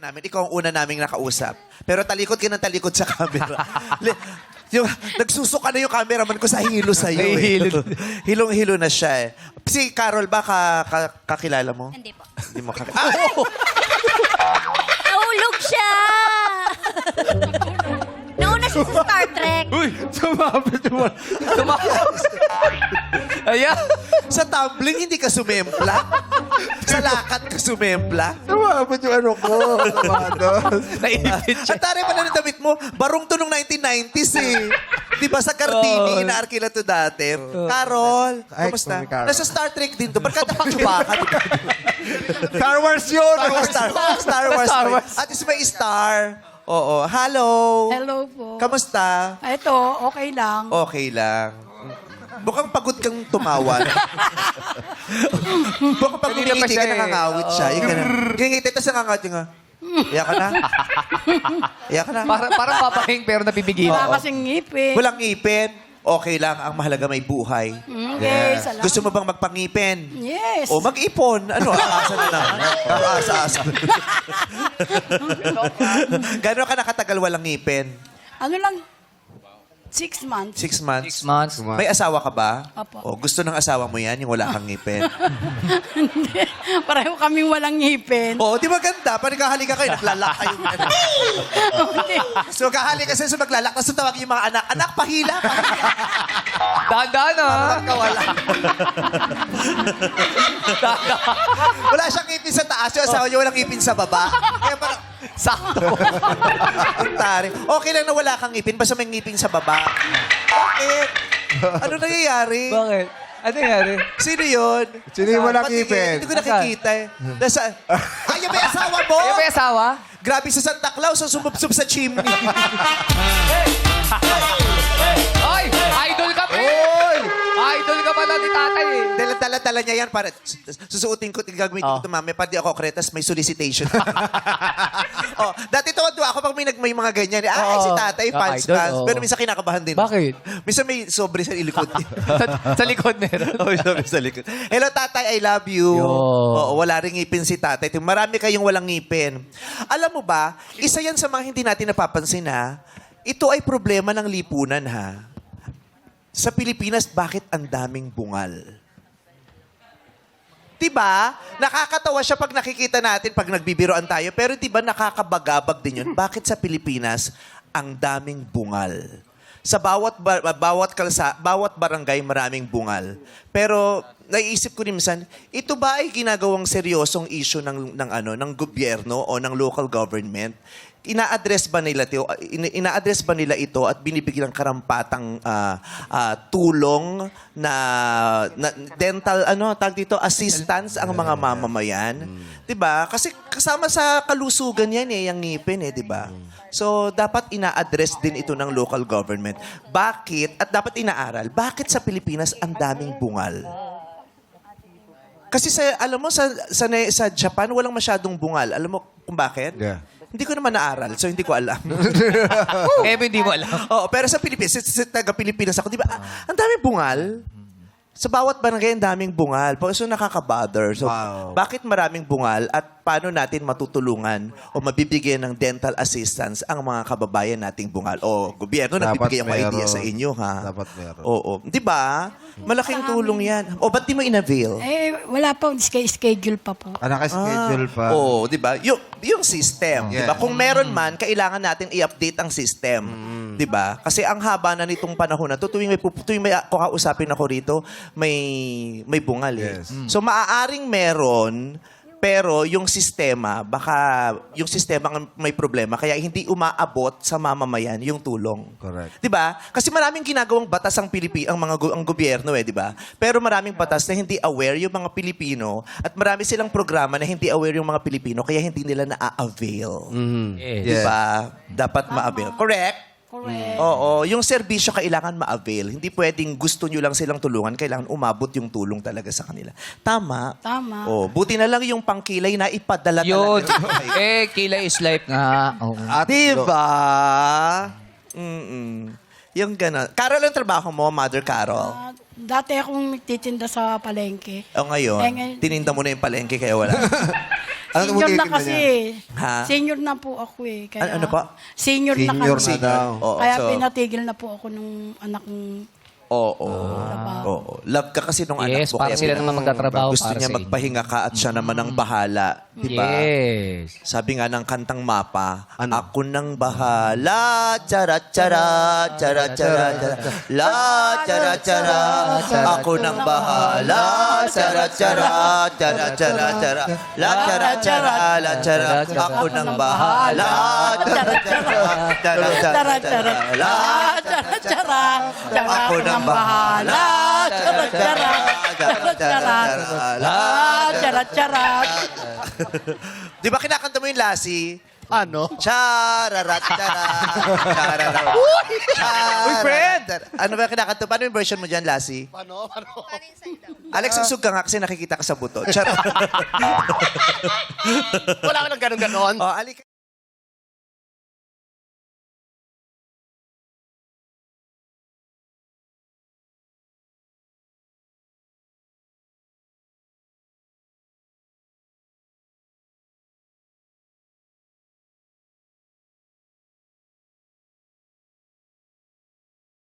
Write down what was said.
namin, ikaw ang una naming nakausap. Pero talikod ka ng talikod sa camera. Yung, nagsusuka na yung cameraman ko sa hilo sa'yo. Nahihilo. Hilong-hilo na siya eh. Si Carol ba, kakilala mo? Hindi po. Hindi mo kakilala. Nahulog siya! Nauna siya sa Star Trek. Uy! Sumabit naman. Ayan. Sa tumbling, hindi ka sumempla. Sa lakat ka sumempla. Sumabot yung ano ko. Samados. Naipit siya. At tari pa na ng damit mo, barong to nung 1990s eh. Di ba sa Cardini, inaarkila to dati. Carol, Ay, kumusta? kung may Carol. Nasa Star Trek din to. Barkada pang chubaka. Star Wars yun! Star Wars. Star Wars. At least may star. Oo. Hello. Hello po. Kamusta? Ito, okay lang. Okay lang. Mukhang pagod kang tumawa. Mukhang pag Kanina pa ngingiti siya ka, eh. nangangawit siya. Yung ganun. Ngingiti, tapos nangangawit yung iyak ka na? Iyak ka na? Parang papahing pero napipigilan. Wala kasing ngipin. Walang ngipin. Okay lang. Ang mahalaga may buhay. Okay, salamat. Gusto mo bang magpangipin? Yes. O mag-ipon. Ano? Asa na lang. Asa-asa. Gano'n ka nakatagal walang ngipin? Ano lang, 6 months. 6 months? 6 months. May asawa ka ba? Apo. O, gusto ng asawa mo yan, yung wala kang ngipin? Pareho kaming walang ngipin. Oo, di ba ganda? Pag naghahalika kayo, naglalak kayo. So, kahali kasi so maglalak, tapos tawagin yung mga anak, anak, pahila, pahila. Dahan-dahan ah. Kawala. Wala siyang ngipin sa taas, yung asawa niya walang ngipin sa baba. Kaya parang, Sakto. ang tari. Okay lang na wala kang ngipin, basta may ngipin sa baba. Bakit? Ano nangyayari? Bakit? Ano nangyari? Sino yun? Sino yung walang Patingin, ngipin? Hindi ko nakikita eh. Nasa, ay, yung may asawa mo? Kayo may asawa? Grabe sa Santa Claus, so sumubsub sa chimney. Ay! Idol ka pa! Idol ka pala ni tatay eh. Dala-dala niya yan para susuotin ko, gagamitin ko ito mamaya, para di ako kretas, may solicitation. Oh, dati tuwa ako pag may mga ganyan. Ay, si tatay, fans. idol, oo. Pero minsan kinakabahan din. Bakit? Minsan may sobre sa likod. sa likod meron. Oh, sobre sa likod. Hello, tatay, I love you. Yo. Oo, wala ring ngipin si tatay. Marami kayong walang ngipin. Alam mo ba, isa yan sa mga hindi natin napapansin ha. Ito ay problema ng lipunan ha. Sa Pilipinas, bakit ang daming bungal? Diba? Nakakatawa siya pag nakikita natin, pag nagbibiroan tayo. Pero diba nakakabagabag din yun? Bakit sa Pilipinas, ang daming bungal? Sa bawat barangay, maraming bungal. Pero naiisip ko rin minsan, ito ba ay ginagawang seryosong issue ng gobyerno o ng local government? Ina-address ba nila ito at binibigyan ng karampatang tulong na dental tag dito assistance ang mga mamamayan, 'di ba? Kasi kasama sa kalusugan 'yan yung ngipin 'di ba? So dapat ina-address din ito ng local government. Bakit at dapat inaaral? Bakit sa Pilipinas ang daming bungal? Kasi alam mo sa Japan walang masyadong bungal. Alam mo kung bakit? Yeah. Hindi ko naman naaral, so hindi ko alam. Hindi mo alam. Oo, pero sa Pilipinas, sa taga-Pilipinas ako, di ba, ang daming bungal. Sa bawat barangay, ang daming bungal. So, nakaka-bother. So, Wow. bakit maraming bungal at paano natin matutulungan o mabibigyan ng dental assistance ang mga kababayan nating bungal? O, gobyerno, Dapat nagbibigay ako idea meron. sa inyo, ha? Dapat meron. Oo. Di ba? Malaking tulong yan. O, ba't di mo in-avail? Wala pa, schedule pa po. Naka-schedule pa. Oo, di ba? Yung system, di ba? Yeah. Kung meron man, kailangan natin i-update ang system. Di ba? Kasi ang haba na nitong panahon na to, tuwing may kakausapin ako rito, may bungal eh. Yes. So maaaring meron, pero yung sistema, baka yung sistema ang may problema, kaya hindi umaabot sa mamamayan yung tulong. Correct. 'Di ba? Kasi maraming ginagawang batas ang ang gobyerno 'di ba? Pero maraming batas na hindi aware yung mga Pilipino at marami silang programa na hindi aware yung mga Pilipino kaya hindi nila na-avail. Yes. 'Di ba? Dapat ma-avail. Correct? Correct. Oo, yung serbisyo kailangan ma-avail. Hindi pwedeng gusto nyo lang silang tulungan, kailangan umabot yung tulong talaga sa kanila. Tama? Tama. Oh, buti na lang yung pangkilay na ipadala Yun. talaga. Kilay is life nga. Oo. Diba? Mm-mm. Yung gano'n. Carol ang trabaho mo, Mother Carol. Dati akong titinda sa palengke. O ngayon, Eh, ngayon- tininda mo na yung palengke kaya wala. Ano Senior na tinitignan kasi. niya? Ha? Senior na po ako eh. Kaya, Ano pa? Senior na Senior kami. na daw. Oo, Kaya so- pinatigil na po ako nung anak ng Oo. trabaho. Oo. Love ka kasi nung anak Yes, mo. para kaya sila pinag- naman magtatrabaho Gusto para niya sa inyo. magpahinga ka at siya naman ang bahala. Diba? Yes. Sabi nga ng kantang Mapa, Ano? ako nang bahala, chara chara, chara chara, chara, la chara chara, ako nang bahala, chara chara, chara chara, chara, la chara chara, la chara, ako nang bahala, chara chara, chara chara, chara, la Tsara, tsara. Tsara, ako nang bahala, Tsara, tsara. Tsara, tsara. la Tsara, tsara. Di ba kinakanta mo yung Lassie? Ano? Chararat, chararat. Uy, friend! Ano ba yung kinakanta? Paano yung version mo dyan, Lassie? Paano? Alex, usog ka nga kasi nakikita ka sa buto. Charot. Wala ka ng ganun-ganon. Oh, alik.